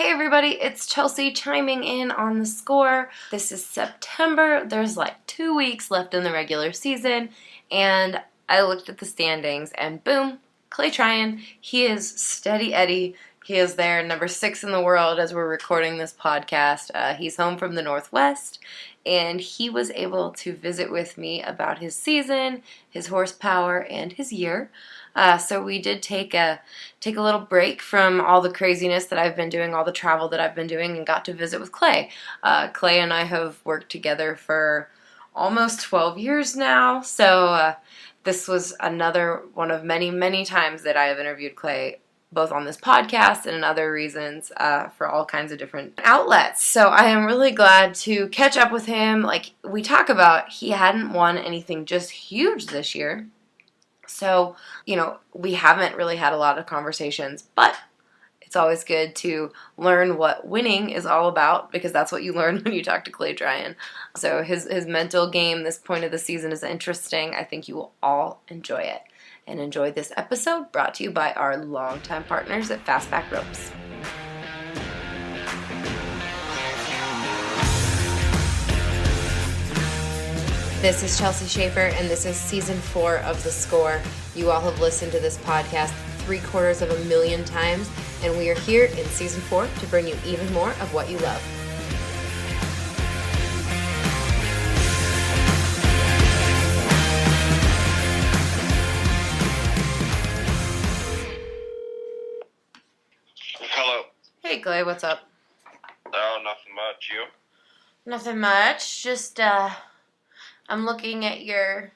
Hey everybody, it's Chelsea chiming in on the score. This is September. There's like 2 weeks left in the regular season, and I looked at the standings and boom, Tryan. He is steady Eddie. He is there, number 6 in the world as we're recording this podcast. He's home from the Northwest, and he was able to visit with me about his season, his horsepower, and his year. So we did take a little break from all the craziness that I've been doing, all the travel that I've been doing, and got to visit with Clay. Clay and I have worked together for almost 12 years now, so this was another one of many, many times that I have interviewed Clay, both on this podcast and in other reasons, for all kinds of different outlets. So I am really glad to catch up with him. Like we talk about, he hadn't won anything just huge this year. So, we haven't really had a lot of conversations, but it's always good to learn what winning is all about, because that's what you learn when you talk to Clay Tryan. So his mental game this point of the season is interesting. I think you will all enjoy it. And enjoy this episode brought to you by our longtime partners at Fastback Ropes. This is Chelsea Schaefer, and this is Season 4 of The Score. You all have listened to this podcast 750,000 times, and we are here in Season 4 to bring you even more of what you love. Hello. Hey, Clay, what's up? Oh, nothing much. You? Nothing much. Just, I'm looking at your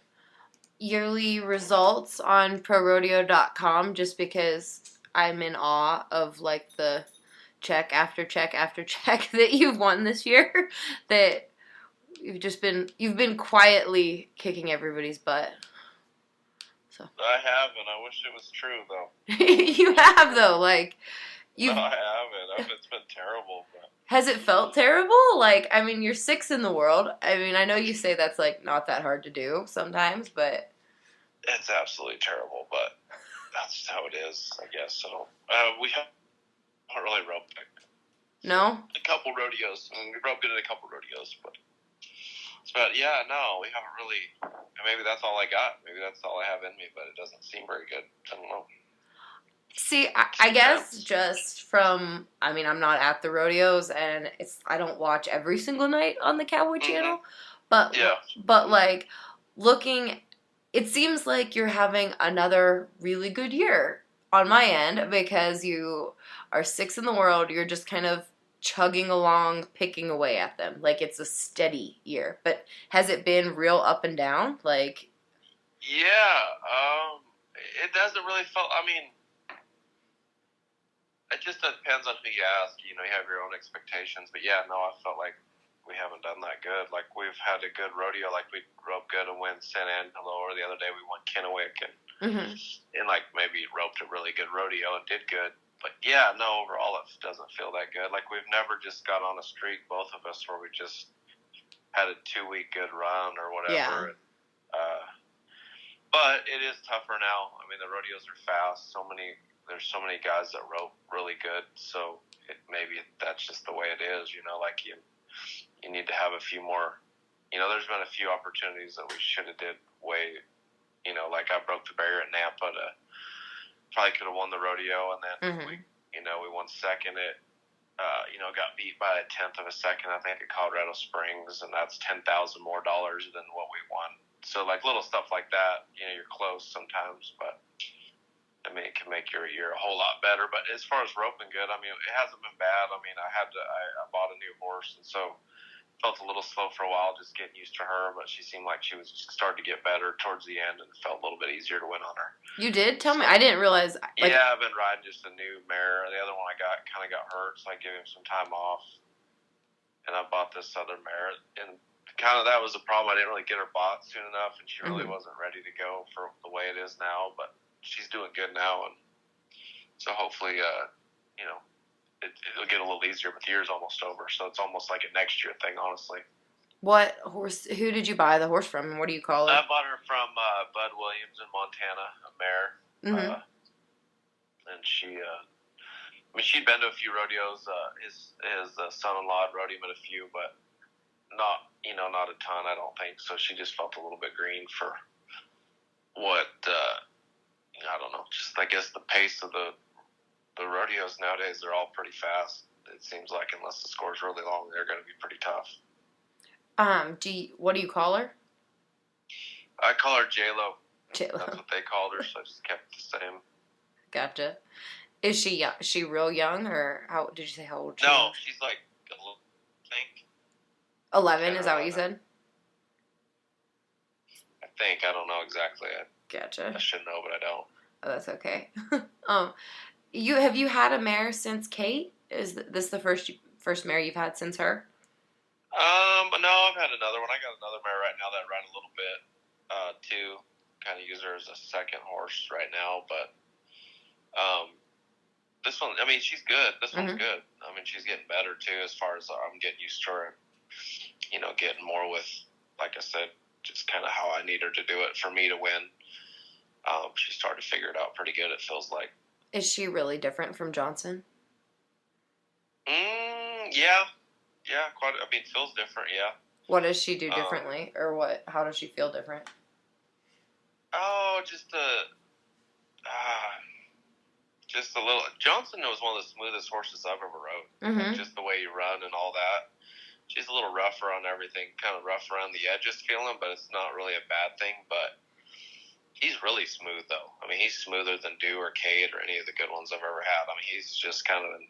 yearly results on ProRodeo.com just because I'm in awe of, like, the check after check after check that you've won this year. That you've been quietly kicking everybody's butt. So I haven't. I wish it was true, though. You have, though. Like, No, I haven't. It's been terrible, but... Has it felt terrible? Like, I mean, you're 6 in the world. I mean, I know you say that's, like, not that hard to do sometimes, but... It's absolutely terrible, but that's how it is, I guess. So, we haven't really roped No? a couple rodeos. I mean, we roped it at a couple rodeos, but yeah, no, we haven't really... Maybe that's all I got. Maybe that's all I have in me, but it doesn't seem very good. I don't know. See, I guess just from, I mean, I'm not at the rodeos, and I don't watch every single night on the Cowboy Channel, but like, looking, it seems like you're having another really good year on my end, because you are 6 in the world, you're just kind of chugging along, picking away at them, like it's a steady year, but has it been real up and down, like? Yeah, it doesn't really feel, I mean, it just depends on who you ask. You have your own expectations. But yeah, no, I felt like we haven't done that good. Like, we've had a good rodeo. Like, we roped good and went San Angelo, or the other day we won Kennewick and like, maybe roped a really good rodeo and did good. But yeah, no, overall it doesn't feel that good. Like, we've never just got on a streak, both of us, where we just had a 2-week good run or whatever. Yeah. But it is tougher now. I mean, the rodeos are fast. There's so many guys that rope really good, so maybe that's just the way it is, like you need to have a few more, there's been a few opportunities that we should have did way, like I broke the barrier at Nampa probably could have won the rodeo, and then we won second at, got beat by a tenth of a second, I think, at Colorado Springs, and that's $10,000 more than what we won. So, like, little stuff like that, you're close sometimes, but I mean, it can make your year a whole lot better. But as far as roping good, I mean, it hasn't been bad. I mean, I bought a new horse, and so felt a little slow for a while just getting used to her, but she seemed like she was starting to get better towards the end, and it felt a little bit easier to win on her. You did? Tell me. I didn't realize. Yeah, I've been riding just a new mare. The other one I got kind of got hurt, so I gave him some time off, and I bought this other mare, and kind of that was the problem. I didn't really get her bought soon enough, and she really wasn't ready to go for the way it is now, but she's doing good now, and so hopefully, it'll get a little easier, but the year's almost over, so it's almost like a next year thing, honestly. What horse, who did you buy the horse from, and what do you call it? I bought her from Bud Williams in Montana, a mare, and she I mean, she'd been to a few rodeos. His son-in-law had rodeoed him at a few, but not a ton, I don't think. So she just felt a little bit green for what I don't know. Just I guess the pace of the rodeos nowadays, they're all pretty fast. It seems like unless the score's really long, they're going to be pretty tough. What do you call her? I call her J-Lo. J-Lo. That's what they called her, so I just kept it the same. Gotcha. Is she young? She real young, or how did you say how old she No, is? she's like, I think 11. Is that what you said? I think. I don't know exactly. Gotcha. I should know, but I don't. Oh, that's okay. Have you had a mare since Kate? Is this the first mare you've had since her? No, I've had another one. I got another mare right now that I ride a little bit too. Kind of use her as a second horse right now, but this one, I mean, she's good. This one's good. I mean, she's getting better too as far as I'm getting used to her. Getting more with, like I said, just kind of how I need her to do it for me to win. She's starting to figure it out pretty good, it feels like. Is she really different from Johnson? Yeah. Yeah, quite. I mean, feels different, yeah. What does she do differently? Or what? How does she feel different? Oh, just a little. Johnson was one of the smoothest horses I've ever rode. Like, just the way you run and all that. She's a little rougher on everything, kind of rough around the edges feeling, but it's not really a bad thing. But he's really smooth, though. I mean, he's smoother than Dew or Cade or any of the good ones I've ever had. I mean, he's just kind of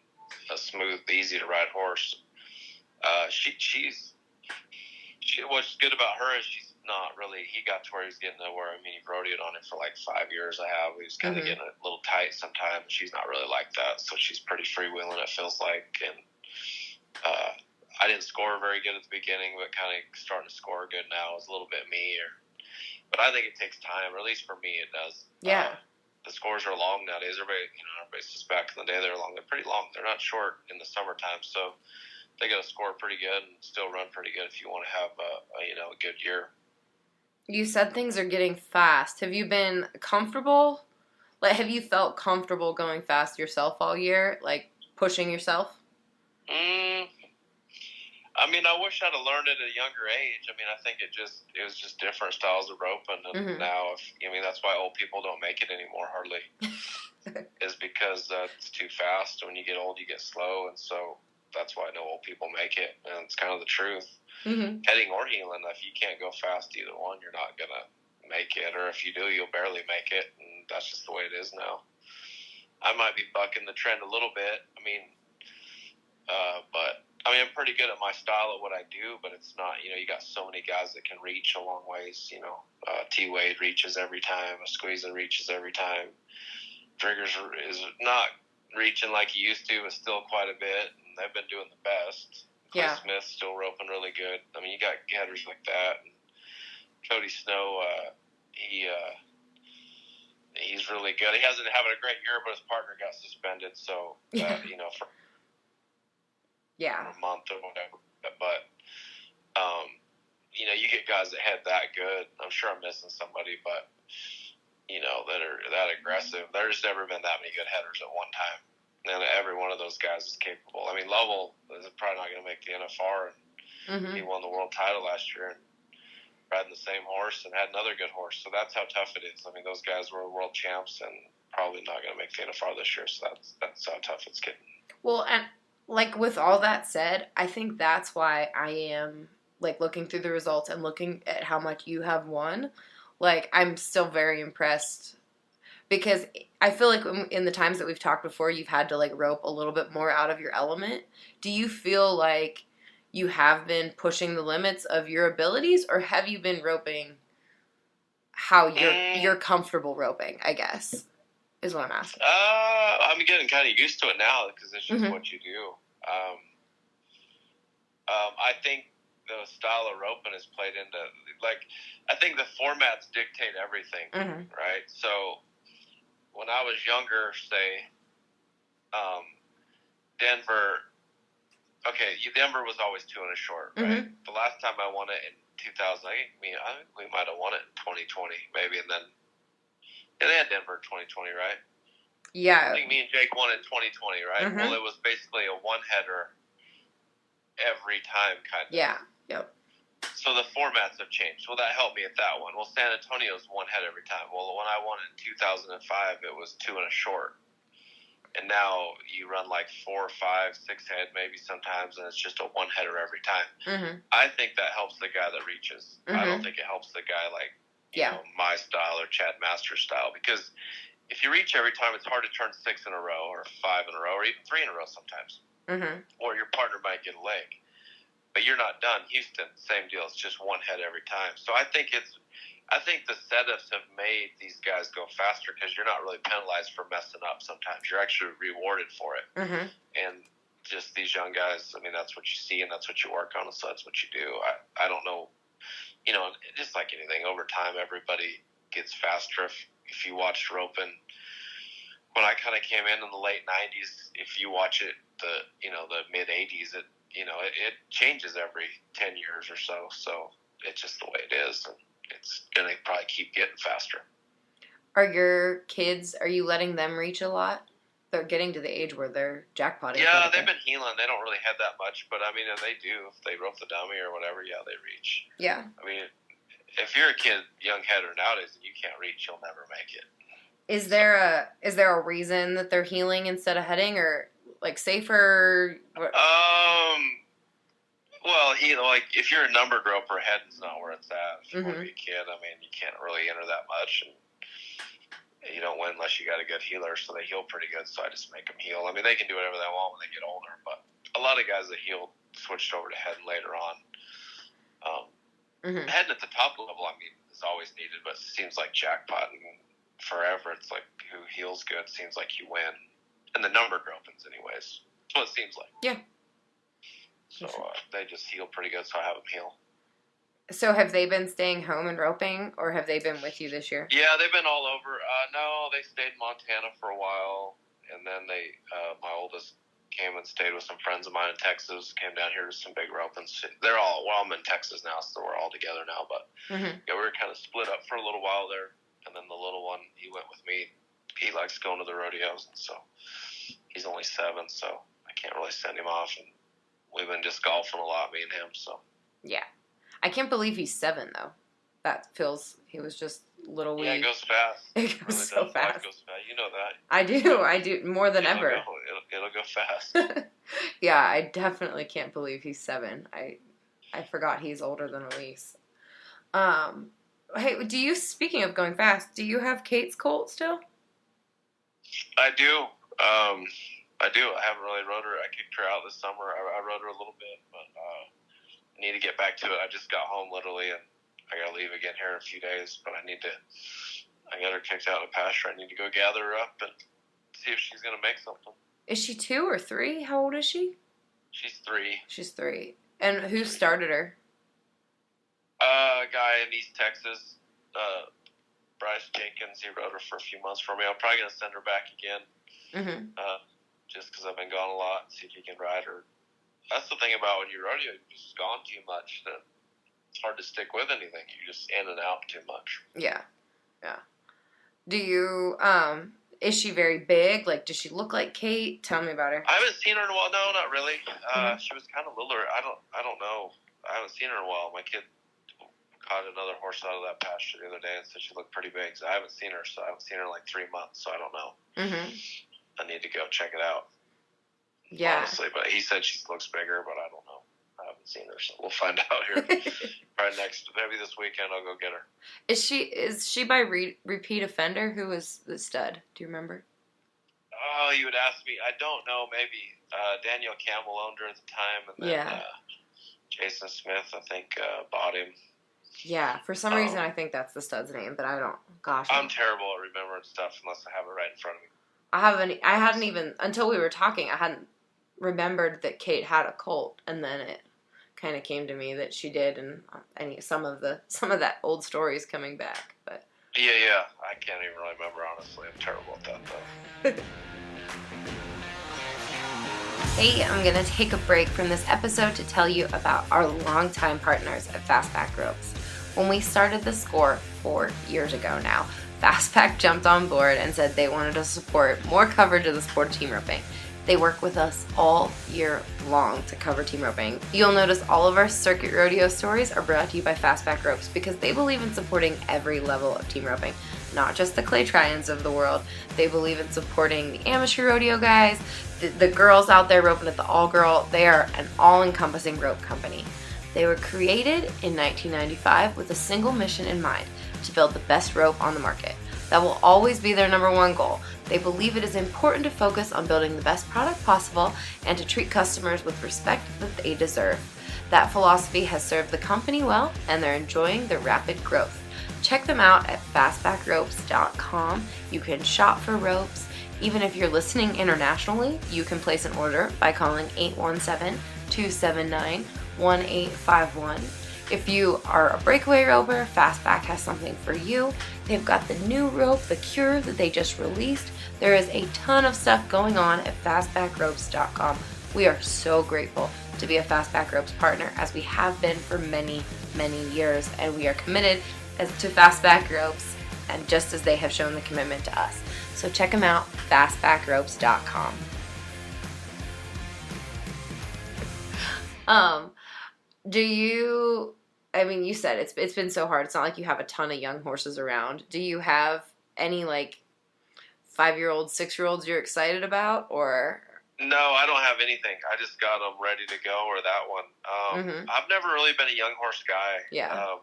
a smooth, easy-to-ride horse. What's good about her is she's not really. He got to where he's getting to where, I mean, he rodeoed on it for like 5 years. He was kind of getting a little tight sometimes. She's not really like that, so she's pretty freewheeling, it feels like. And I didn't score very good at the beginning, but kind of starting to score good now. It's a little bit me, but I think it takes time, or at least for me, it does. Yeah. The scores are long nowadays. Everybody says back in the day they're long. They're pretty long. They're not short in the summertime, so they got to score pretty good and still run pretty good if you want to have a good year. You said things are getting fast. Have you been comfortable? Like, have you felt comfortable going fast yourself all year? Like, pushing yourself? I mean, I wish I'd have learned it at a younger age. I mean, I think it was just different styles of roping, and now, that's why old people don't make it anymore hardly. Is because it's too fast. When you get old, you get slow, and so that's why I know old people make it, and it's kind of the truth. Heading or heeling, if you can't go fast either one, you're not gonna make it, or if you do, you'll barely make it, and that's just the way it is now. I might be bucking the trend a little bit. But I'm pretty good at my style at what I do, but it's not, you got so many guys that can reach a long ways, T-Wade reaches every time, a Squeezer reaches every time. Driggers is not reaching like he used to, but still quite a bit, and they've been doing the best. Clay Smith's still roping really good. I mean, you got headers like that. And Cody Snow, he's really good. He hasn't having a great year, but his partner got suspended, so, for a month or whatever. But, you get guys that head that good. I'm sure I'm missing somebody, but, that are that aggressive. There's never been that many good headers at one time. And every one of those guys is capable. I mean, Lovell is probably not going to make the NFR, and he won the world title last year and riding the same horse and had another good horse. So that's how tough it is. I mean, those guys were world champs and probably not going to make the NFR this year. So that's how tough it's getting. Well, and like with all that said, I think that's why I am like looking through the results and looking at how much you have won. Like, I'm still very impressed because I feel like in the times that we've talked before, you've had to like rope a little bit more out of your element. Do you feel like you have been pushing the limits of your abilities, or have you been roping how you're comfortable roping, I guess, is what I'm asking. I'm getting kind of used to it now because it's just what you do. I think the style of roping is played into, like, I think the formats dictate everything, right? So when I was younger, say, Denver was always 2 and a short, right? The last time I won it in 2000, I think we might have won it in 2020, maybe, and then they had Denver in 2020, right? Yeah. I think me and Jake won in 2020, right? Mm-hmm. Well, it was basically a one-header every time, kind of. Yeah. Yep. So the formats have changed. Well, that helped me at that one. Well, San Antonio's one head every time. Well, when I won in 2005, it was 2 and a short. And now you run like 4, 5, 6 head maybe sometimes, and it's just a one header every time. Mm-hmm. I think that helps the guy that reaches. Mm-hmm. I don't think it helps the guy like you know, my style or Chad Masters style, because if you reach every time, it's hard to turn 6 in a row or 5 in a row or even 3 in a row sometimes. Mm-hmm. Or your partner might get a leg. But you're not done. Houston, same deal. It's just one head every time. So I think the setups have made these guys go faster because you're not really penalized for messing up sometimes. You're actually rewarded for it. Mm-hmm. And just these young guys, I mean, that's what you see and that's what you work on, so that's what you do. I don't know. You know, just like anything, over time, everybody gets faster. If you watched roping, when I kind of came in the late 90s, if you watch it, the mid 80s, it changes every 10 years or so. So it's just the way it is, and it's going to probably keep getting faster. Are you letting them reach a lot? They're getting to the age where they're jackpotting. Yeah, they've been healing. They don't really have that much, but I mean, if they do, if they rope the dummy or whatever, yeah, they reach. Yeah. I mean, if you're a kid, young header nowadays, and you can't reach, you'll never make it. Is there a reason that they're healing instead of heading, or like safer? Well, if you're a number groper, heading's not where it's at. If you want to be a kid, I mean, you can't really enter that much, and you don't win unless you got a good healer. So they heal pretty good. So I just make them heal. I mean, they can do whatever they want when they get older, but a lot of guys that healed switched over to heading later on. Heading at the top level, I mean, is always needed, but it seems like jackpotting forever. It's like who heals good seems like you win, and the number gropings, anyways. That's what it seems like. Yeah. So they just heal pretty good, so I have them heal. So have they been staying home and roping, or have they been with you this year? Yeah, they've been all over. No, they stayed in Montana for a while, and then my oldest came and stayed with some friends of mine in Texas, came down here to some big ropings. I'm in Texas now, so we're all together now, but yeah, we were kind of split up for a little while there, and then the little one, he went with me. He likes going to the rodeos, and so he's only 7, so I can't really send him off, and we've been just golfing a lot, me and him, so. Yeah. I can't believe he's 7, though. He was just little wee. Yeah, it goes fast. It goes so fast. Life goes fast. You know that. I do, more than ever. It'll go fast. Yeah, I definitely can't believe he's 7. I forgot he's older than Elise. Hey, speaking of going fast, do you have Kate's colt still? I do. I haven't really rode her. I kicked her out this summer. I rode her a little bit, but I need to get back to it. I just got home literally, and I got to leave again here in a few days, but I got her kicked out of the pasture. I need to go gather her up and see if she's going to make something. Is she 2 or 3? How old is she? She's 3. She's 3. And who started her? A guy in East Texas, Bryce Jenkins. He rode her for a few months for me. I'm probably going to send her back again, just because I've been gone a lot, and see if he can ride her. That's the thing about when you rodeo, you're just gone too much that it's hard to stick with anything. You're just in and out too much. Yeah. Do you, is she very big? Like, does she look like Kate? Tell me about her. I haven't seen her in a while. No, not really. She was kind of littler. I don't know. I haven't seen her in a while. My kid caught another horse out of that pasture the other day and said she looked pretty big. So I haven't seen her. So I haven't seen her in like 3 months. So I don't know. I need to go check it out. Yeah. Honestly, but he said she looks bigger, but I don't know. I haven't seen her, so we'll find out here. Maybe this weekend I'll go get her. Is she by repeat offender? Who was the stud? Do you remember? Oh, you would ask me. I don't know. Maybe Daniel Campbell owned her at the time, and then Jason Smith, I think, bought him. Yeah, for some reason I think that's the stud's name, but I don't. Gosh, I'm terrible at remembering stuff unless I have it right in front of me. I hadn't even, until we were talking, I hadn't remembered that Kate had a colt, and then it kind of came to me that she did, and some of that old stories coming back. But yeah, I can't even really remember, honestly. I'm terrible at that though. Hey, I'm gonna take a break from this episode to tell you about our longtime partners at Fastback Ropes. When we started the score 4 years ago now, Fastback jumped on board and said they wanted to support more coverage of the sport of team roping. They work with us all year long to cover team roping. You'll notice all of our circuit rodeo stories are brought to you by Fastback Ropes because they believe in supporting every level of team roping, not just the clay Tryans of the world. They believe in supporting the amateur rodeo guys, the girls out there roping at the all-girl. They are an all-encompassing rope company. They were created in 1995 with a single mission in mind, to build the best rope on the market. That will always be their number one goal. They believe it is important to focus on building the best product possible and to treat customers with respect that they deserve. That philosophy has served the company well, and they're enjoying their rapid growth. Check them out at fastbackropes.com. You can shop for ropes. Even if you're listening internationally, you can place an order by calling 817-279-1851. If you are a breakaway roper, Fastback has something for you. They've got the new rope, the Cure, that they just released. There is a ton of stuff going on at fastbackropes.com. We are so grateful to be a Fastback Ropes partner, as we have been for many, many years, and we are committed to Fastback Ropes, and just as they have shown the commitment to us. So check them out, fastbackropes.com. You said it's been so hard. It's not like you have a ton of young horses around. Do you have any, 5-year-olds, 6-year-olds you're excited about, or? No, I don't have anything. I just got them ready to go, or that one. I've never really been a young horse guy. Yeah.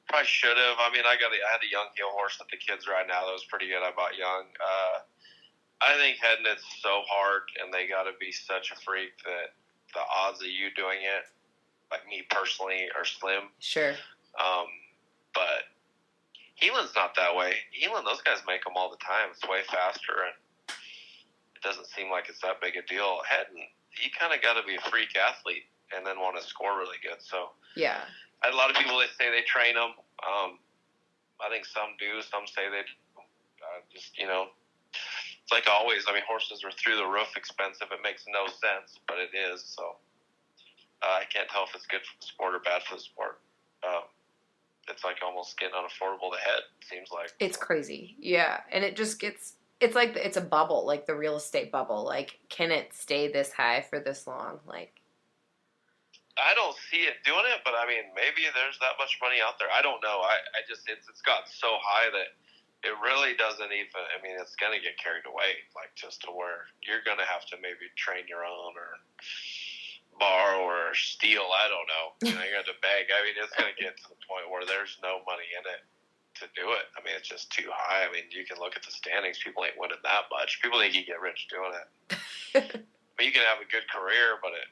Probably should have. I had a young heel horse that the kids ride now that was pretty good. I bought young. I think heading it's so hard, and they got to be such a freak that the odds of you doing it, like me personally, are slim. Sure. But Heelan's not that way. Heelan, those guys make them all the time. It's way faster, and it doesn't seem like it's that big a deal. Heading, you kind of got to be a freak athlete and then want to score really good. So yeah, I had a lot of people, they say they train them. I think some do. Some say they it's like always. Horses are through the roof expensive. It makes no sense, but it is. So I can't tell if it's good for the sport or bad for the sport. It's like almost getting unaffordable to head, it seems like. It's crazy. Yeah. And it just it's like it's a bubble, like the real estate bubble. Like, can it stay this high for this long? I don't see it doing it, but maybe there's that much money out there. I don't know. It's gotten so high that it really doesn't even, it's going to get carried away, just to where you're going to have to maybe train your own or borrow or steal. I don't know. You're going to beg. It's going to get to the point where there's no money in it to do it. It's just too high. You can look at the standings. People ain't winning that much. People think you get rich doing it. You can have a good career, but it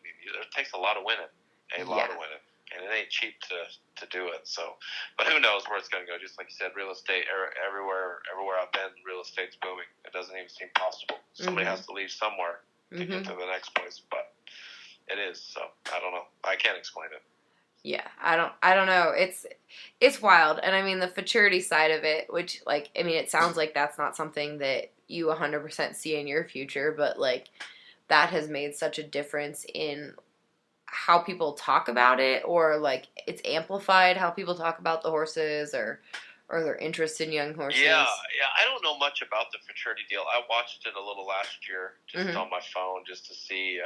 takes a lot of winning. A lot of winning. And it ain't cheap to do it. So, but who knows where it's going to go? Just like you said, real estate, everywhere I've been, real estate's booming. It doesn't even seem possible. Somebody has to leave somewhere to get to the next place, but it is. So I don't know. I can't explain it. Yeah, I don't know. It's wild. And the futurity side of it, which it sounds like that's not something that you 100% see in your future, but that has made such a difference in how people talk about it, or it's amplified how people talk about the horses, or their interest in young horses. Yeah. I don't know much about the futurity deal. I watched it a little last year, just on my phone, just to see.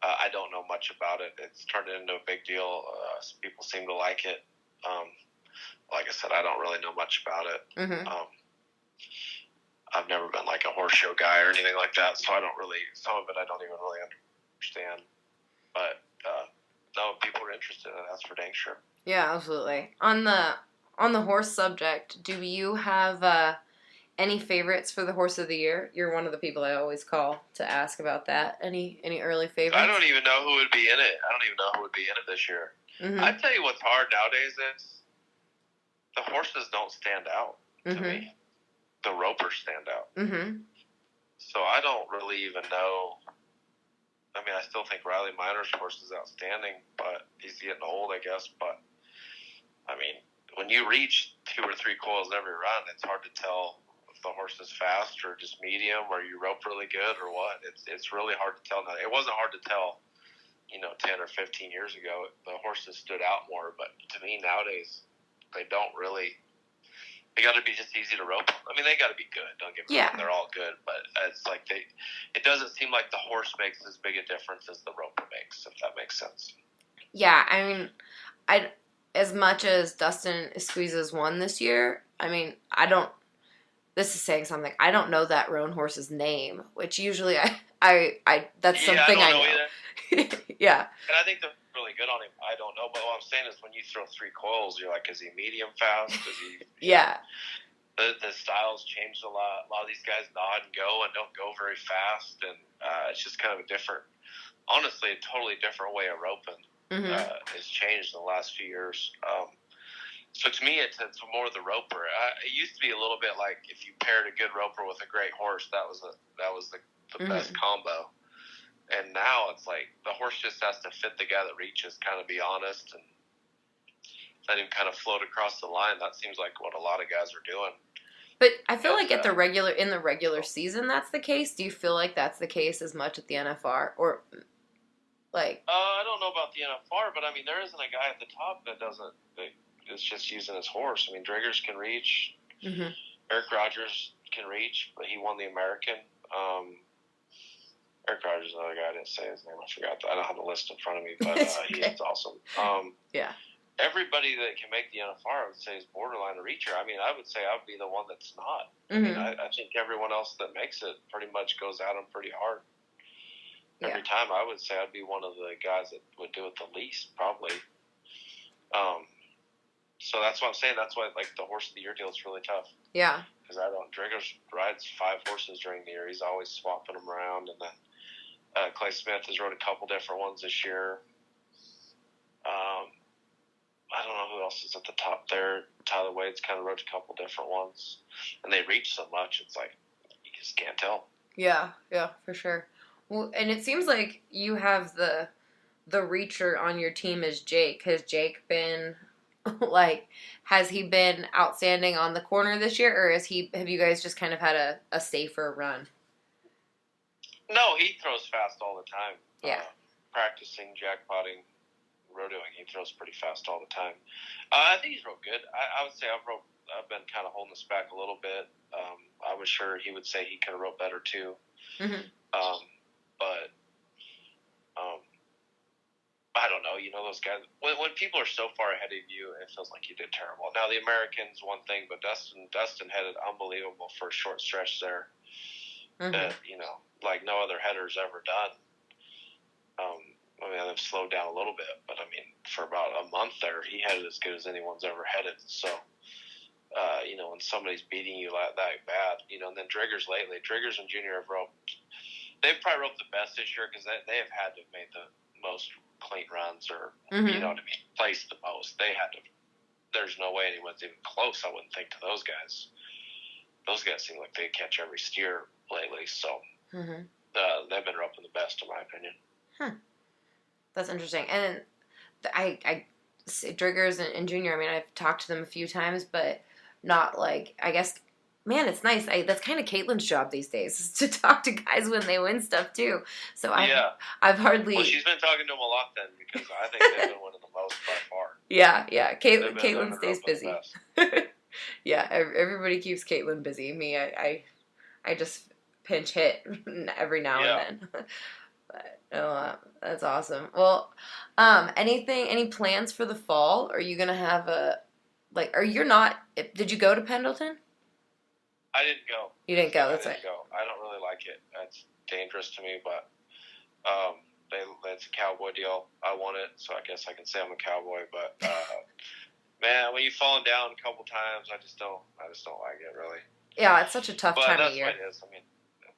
I don't know much about it. It's turned into a big deal. People seem to like it. Like I said, I don't really know much about it. I've never been a horse show guy or anything like that, so I don't really. Some of it I don't even really understand. But no, people are interested in it. That's for dang sure. Yeah, absolutely. On the horse subject, do you have any favorites for the horse of the year? You're one of the people I always call to ask about that. Any early favorites? I don't even know who would be in it. I don't even know who would be in it this year. I tell you what's hard nowadays is the horses don't stand out to me. The ropers stand out. So I don't really even know. I still think Riley Minor's horse is outstanding, but he's getting old, I guess. But, when you reach 2 or 3 coils every run, it's hard to tell if the horse is fast or just medium, or you rope really good or what. It's really hard to tell now. It wasn't hard to tell, 10 or 15 years ago. The horses stood out more, but to me nowadays, they don't really. They got to be just easy to rope. I mean, they got to be good. Don't get me wrong; they're all good. But it's like it doesn't seem like the horse makes as big a difference as the roper makes. If that makes sense. Yeah, I mean, as much as Dustin squeezes one this year, I mean, I don't. This is saying something. I don't know that roan horse's name, which usually that's something I know. Yeah. And I think they're really good on him. I don't know, but what I'm saying is when you throw 3 coils, you're like, is he medium fast? Is he? Yeah. The styles changed a lot. A lot of these guys nod and go and don't go very fast, and it's just kind of a different, honestly, a totally different way of roping. Has changed in the last few years. So to me, it's more the roper. It used to be a little bit like if you paired a good roper with a great horse, that was the best combo. And now it's like the horse just has to fit the guy that reaches, kind of be honest, and let him kind of float across the line. That seems like what a lot of guys are doing. But I feel like in the regular season, that's the case. Do you feel like that's the case as much at the NFR, or like? I don't know about the NFR, but I mean, there isn't a guy at the top that doesn't. It's just using his horse. I mean, Driggers can reach. Eric Rogers can reach, but he won the American. Eric Rogers is another guy. I didn't say his name. I forgot. I don't have the list in front of me, but he's awesome. Yeah. Everybody that can make the NFR, I would say, is borderline a reacher. I mean, I would say I would be the one that's not. I mean, I think everyone else that makes it pretty much goes at them pretty hard. Every time, I would say I'd be one of the guys that would do it the least, probably. So that's what I'm saying. That's why, like, the horse of the year deal is really tough. Yeah. Because Driggers rides 5 horses during the year. He's always swapping them around. And then Clay Smith has rode a couple different ones this year. I don't know who else is at the top there. Tyler Wade's kind of rode a couple different ones. And they reach so much, it's like, you just can't tell. Yeah, for sure. Well, and it seems like you have the reacher on your team as Jake. Has Jake been, like, has he been outstanding on the corner this year, or have you guys just kind of had a safer run? No, he throws fast all the time. Yeah. Practicing, jackpotting, rodeoing, he throws pretty fast all the time. I think he's real good. I would say I've been kind of holding this back a little bit. I was sure he would say he could have rode better too. But I don't know. You know, those guys, when people are so far ahead of you, it feels like you did terrible. Now, the Americans, one thing, but Dustin headed unbelievable for a short stretch there. That, you know, like no other header's ever done. I mean, they've slowed down a little bit, but I mean, for about a month there, he headed as good as anyone's ever headed. So, you know, when somebody's beating you like that bad, you know, and then Driggers and Junior have roped. They've probably roped the best this year because they have had to have made the most clean runs or, you know what I mean, placed the most. They had to. There's no way anyone's even close, I wouldn't think, to those guys. Those guys seem like they catch every steer lately, so they've been roping the best, in my opinion. That's interesting. And I Driggers and Junior, I mean, I've talked to them a few times, but not like, I guess, man, it's nice. That's kind of Caitlin's job these days, is to talk to guys when they win stuff, too. So I've hardly... Well, she's been talking to them a lot then, because I think they've been winning the most by far. Yeah. Caitlin stays busy. Yeah, everybody keeps Caitlin busy. Me, I just pinch hit every now and then. But that's awesome. Well, any plans for the fall? Are you gonna have did you go to Pendleton? I didn't go. You didn't go. That's right. I don't really like it. It's dangerous to me, but it's a cowboy deal. I want it, so I guess I can say I'm a cowboy. But man, when you've fallen down a couple times, I just don't like it really. Yeah, it's such a tough time of year. But that's what it is. I mean,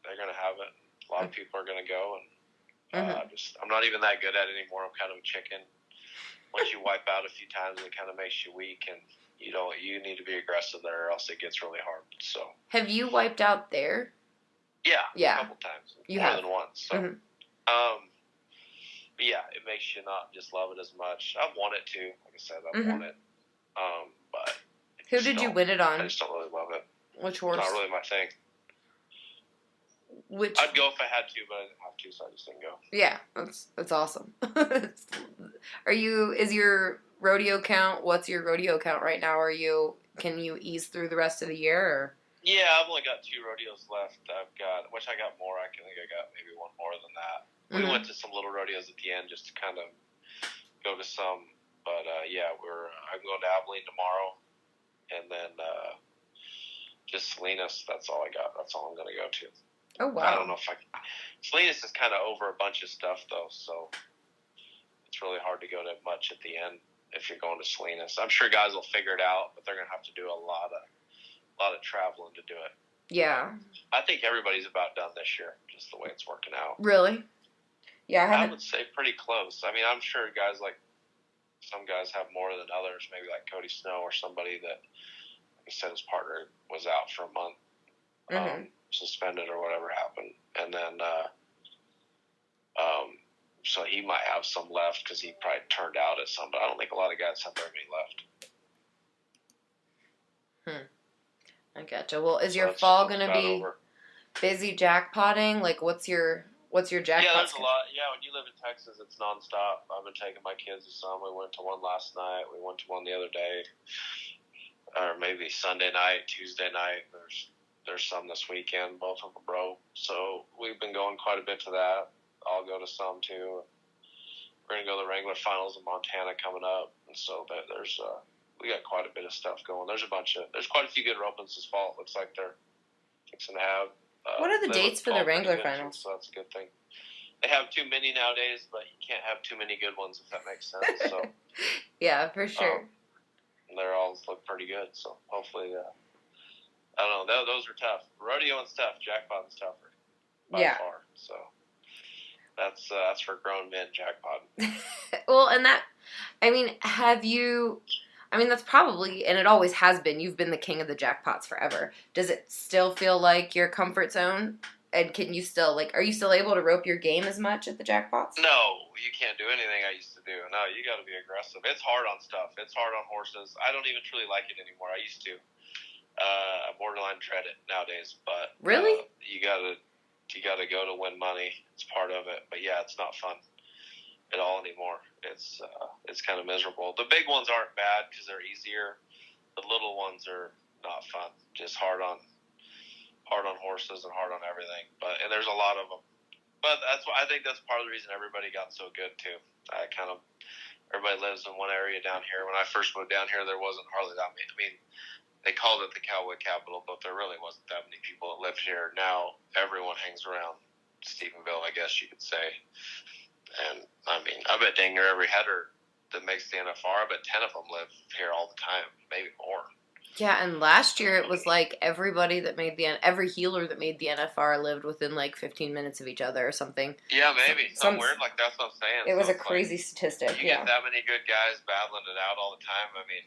they're gonna have it. A lot of people are gonna go, and I'm not even that good at it anymore. I'm kind of a chicken. Once you wipe out a few times, it kind of makes you weak, and you need to be aggressive there, or else it gets really hard. So, have you wiped out there? Yeah, a couple times, more than once. So, but yeah, it makes you not just love it as much. I want it to, like I said, I want it. But who did you win it on? I just don't really love it. Which horse? It's not really my thing. I'd go if I had to, but I didn't have to, so I just didn't go. Yeah, that's awesome. Is your rodeo count? What's your rodeo count right now? can you ease through the rest of the year? Or? Yeah, I've only got 2 rodeos left. I got more. I think I got maybe one more than that. We went to some little rodeos at the end just to kind of go to some. But, I'm going to Abilene tomorrow. And then just Salinas, that's all I got. That's all I'm going to go to. Oh, wow. I don't know if I can. Salinas is kind of over a bunch of stuff, though, so it's really hard to go to much at the end if you're going to Salinas. I'm sure guys will figure it out, but they're going to have to do a lot of traveling to do it. Yeah. I think everybody's about done this year, just the way it's working out. Really? Yeah, I would say pretty close. I mean, I'm sure some guys have more than others, maybe like Cody Snow or somebody that, like I said, his partner was out for a month, suspended or whatever happened. And then, so he might have some left because he probably turned out at some, but I don't think a lot of guys have very many left. I gotcha. Well, is your fall going to be busy jackpotting? Like, what's your jackpot? Yeah, there's a lot. Yeah, when you live in Texas, it's nonstop. I've been taking my kids to some. We went to one last night. We went to one the other day, or maybe Sunday night, Tuesday night. There's some this weekend. Both of them broke, so we've been going quite a bit to that. I'll go to some too. We're gonna go to the Wrangler Finals in Montana coming up, and so we got quite a bit of stuff going. There's quite a few good opens this fall. It looks like they're fixing to have. What are the dates for the Wrangler Finals? So that's a good thing. They have too many nowadays, but you can't have too many good ones, if that makes sense. So yeah, for sure. They're all look pretty good. So hopefully, I don't know. Those are tough. Rodeo and stuff. Jackpotting's tougher by far. So that's for grown men. Jackpotting. Well, and that's probably, and it always has been, you've been the king of the jackpots forever. Does it still feel like your comfort zone? And can you still, are you still able to rope your game as much at the jackpots? No, you can't do anything I used to do. No, you got to be aggressive. It's hard on stuff. It's hard on horses. I don't even truly like it anymore. I used to. I borderline dread it nowadays. But really? You got to go to win money. It's part of it. But yeah, it's not fun at all anymore. It's kind of miserable. The big ones aren't bad because they're easier. The little ones are not fun. Just hard on horses and hard on everything. And there's a lot of them. But I think that's part of the reason everybody got so good too. Everybody lives in one area down here. When I first moved down here, there wasn't hardly that many. I mean, they called it the Cowboy Capital, but there really wasn't that many people that lived here. Now everyone hangs around Stephenville, I guess you could say. And, I mean, I bet dang near every header that makes the NFR, I bet 10 of them live here all the time, maybe more. Yeah, and last year it was like every healer that made the NFR lived within 15 minutes of each other or something. Yeah, maybe. Something weird like that's what I'm saying. It was a crazy statistic, You get that many good guys battling it out all the time. I mean,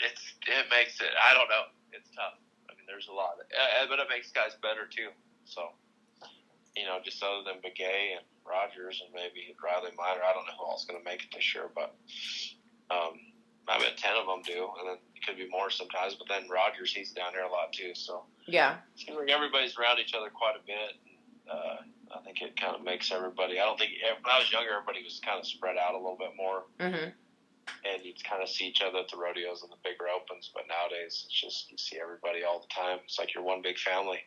it makes it, I don't know, it's tough. I mean, there's a lot. But it makes guys better, too. So, just other than Begay and Rogers and maybe Riley Minor, I don't know who else is going to make it this year, but I bet 10 of them do, and then it could be more sometimes, but then Rogers, he's down here a lot, too, so. Yeah. It seems like everybody's around each other quite a bit. I think it kind of makes everybody, when I was younger, everybody was kind of spread out a little bit more. Mm-hmm. And you'd kind of see each other at the rodeos and the bigger opens, but nowadays it's just you see everybody all the time. It's like you're one big family.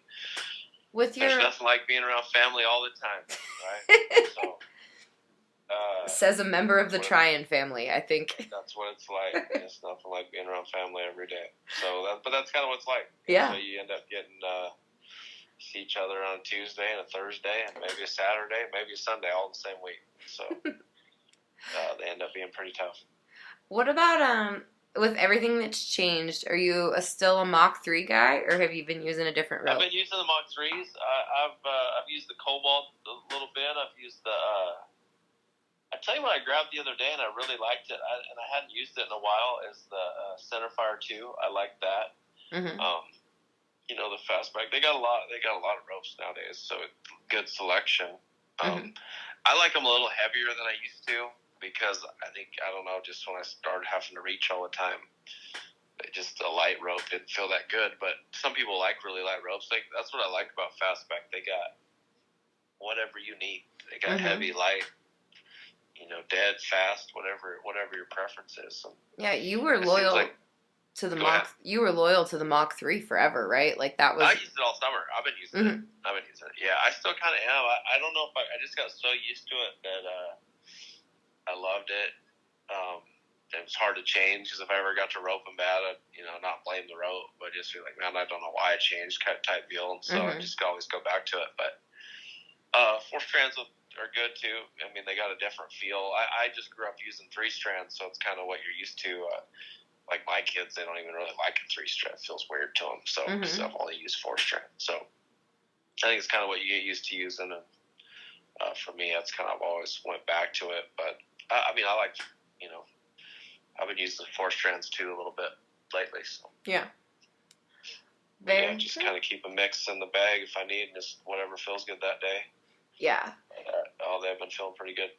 There's nothing like being around family all the time, right? So, says a member of the Tryan family, I think. That's what it's like. It's nothing like being around family every day. So, but that's kind of what it's like. Yeah. So you end up getting see each other on a Tuesday and a Thursday and maybe a Saturday, maybe a Sunday, all the same week. So they end up being pretty tough. What about with everything that's changed? Are you still a Mach 3 guy, or have you been using a different rope? I've been using the Mach 3s. I've used the Cobalt a little bit. I've used the. I tell you what, I grabbed the other day and I really liked it, and I hadn't used it in a while. Is the Centerfire 2? I like that. Mm-hmm. The Fastback. They got a lot of ropes nowadays, so it's good selection. I like them a little heavier than I used to. Because I don't know, just when I started having to reach all the time, just a light rope didn't feel that good. But some people like really light ropes. That's what I like about Fastback. They got whatever you need. They got heavy, light, dead, fast, whatever your preference is. So yeah, you were loyal to the Mach. You were loyal to the Mach 3 forever, right? Like that was. I used it all summer. I've been using it. Yeah, I still kind of am. I don't know if I just got so used to it that I loved it. It was hard to change because if I ever got to roping bad, I'd not blame the rope, but just be like, man, I don't know why I changed type deal. And so I just always go back to it. But 4 strands are good too. I mean, they got a different feel. I just grew up using 3 strands, so it's kind of what you're used to. Like my kids, they don't even really like a 3 strand. It feels weird to them. So I've only used 4 strand. So I think it's kind of what you get used to using. And for me, that's kind of always went back to it. But I mean, I like, I've been using 4 strands too a little bit lately. So yeah. Just kind of keep a mix in the bag if I need, just whatever feels good that day. Yeah. They've been feeling pretty good.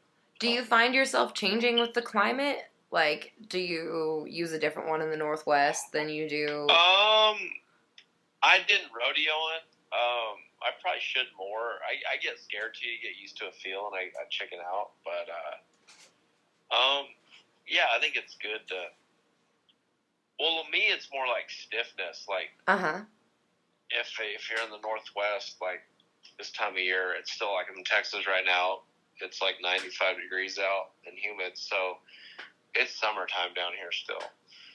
Do you find yourself changing with the climate? Like, do you use a different one in the Northwest than you do? I didn't rodeo it. I probably should more. I get scared too. You get used to a feel, and I chicken out. But yeah, I think it's good to. Well, to me, it's more like stiffness. Like, if you're in the Northwest, like this time of year, it's still like I'm in Texas right now. It's like 95 degrees out and humid, so it's summertime down here still.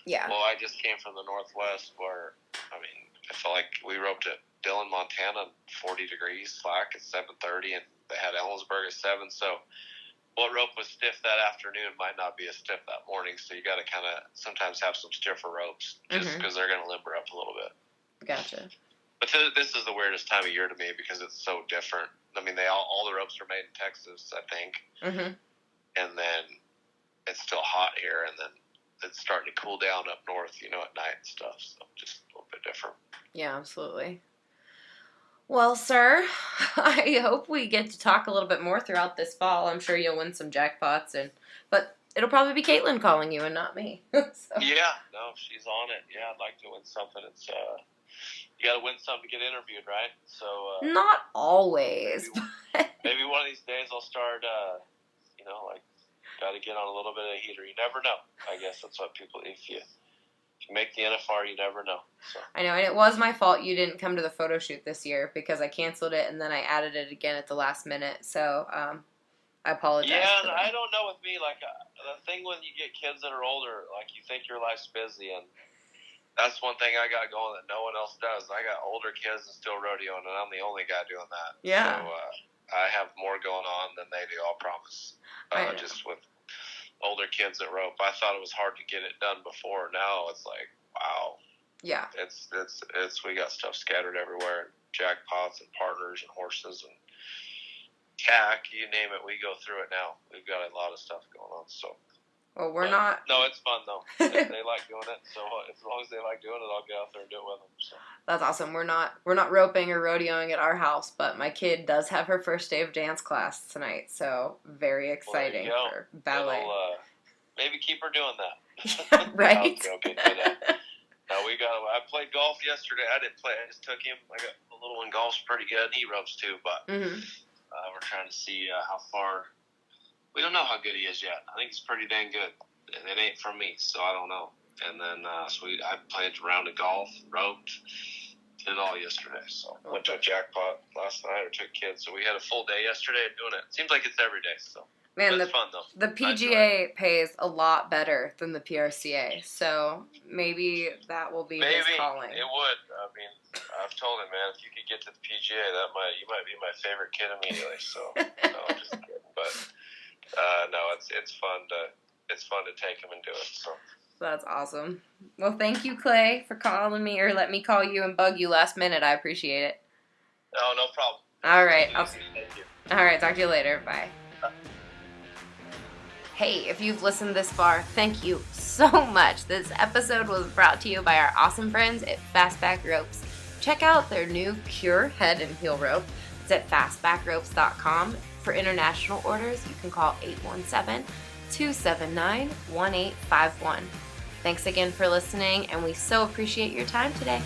Yeah. Well, I just came from the Northwest where, I mean, I felt like we roped at Billings, Montana, 40 degrees, slack at 7:30, and they had Ellensburg at 7. So what rope was stiff that afternoon might not be as stiff that morning. So you got to kind of sometimes have some stiffer ropes just because they're going to limber up a little bit. Gotcha. But this is the weirdest time of year to me because it's so different. I mean, all the ropes are made in Texas, I think. And then it's still hot here, and then it's starting to cool down up north, at night and stuff. So just a little bit different. Yeah, absolutely. Well, sir, I hope we get to talk a little bit more throughout this fall. I'm sure you'll win some jackpots, but it'll probably be Caitlin calling you and not me. So. Yeah, no, she's on it. Yeah, I'd like to win something. It's you got to win something to get interviewed, right? So not always. Maybe one of these days I'll start. Got to get on a little bit of a heater. You never know. I guess that's what people. If you make the NFR, you never know. So. I know, and it was my fault you didn't come to the photo shoot this year because I canceled it and then I added it again at the last minute. So I apologize. Yeah, and I don't know with me. Like the thing when you get kids that are older, like you think your life's busy, and that's one thing I got going that no one else does. I got older kids and still rodeoing, and I'm the only guy doing that. Yeah. So I have more going on than they do. I'll promise. Just with older kids that rope, I thought it was hard to get it done before. Now it's like, wow. Yeah. It's we got stuff scattered everywhere, jackpots and partners and horses and CAC, you name it, we go through it now. We've got a lot of stuff going on. So. Well, we're not. No, it's fun though. They like doing it, so as long as they like doing it, I'll get out there and do it with them. So. That's awesome. We're not roping or rodeoing at our house, but my kid does have her first day of dance class tonight, so very exciting for ballet. Maybe keep her doing that. Right. I played golf yesterday. I didn't play. I just took him. I got a little one. Golf's pretty good. He ropes too, but we're trying to see how far. We don't know how good he is yet. I think he's pretty dang good. It ain't from me, so I don't know. And then I played a round of golf, roped, did it all yesterday. So went to a jackpot last night, or took kids. So we had a full day yesterday doing it. Seems like it's every day. So man, it's fun though. The PGA pays a lot better than the PRCA, so maybe that will be his calling. It would. I mean, I've told him, man, if you could get to the PGA, you might be my favorite kid immediately. So no, I'm just kidding, but. No, it's fun to take him and do it. So that's awesome. Well, thank you, Clay, for calling me or let me call you and bug you last minute. I appreciate it. No problem. All right. Thank you. All right. Talk to you later. Bye. Hey, if you've listened this far, thank you so much. This episode was brought to you by our awesome friends at Fastback Ropes. Check out their new Pure Head and Heel Rope. It's at fastbackropes.com. For international orders, you can call 817-279-1851. Thanks again for listening, and we so appreciate your time today.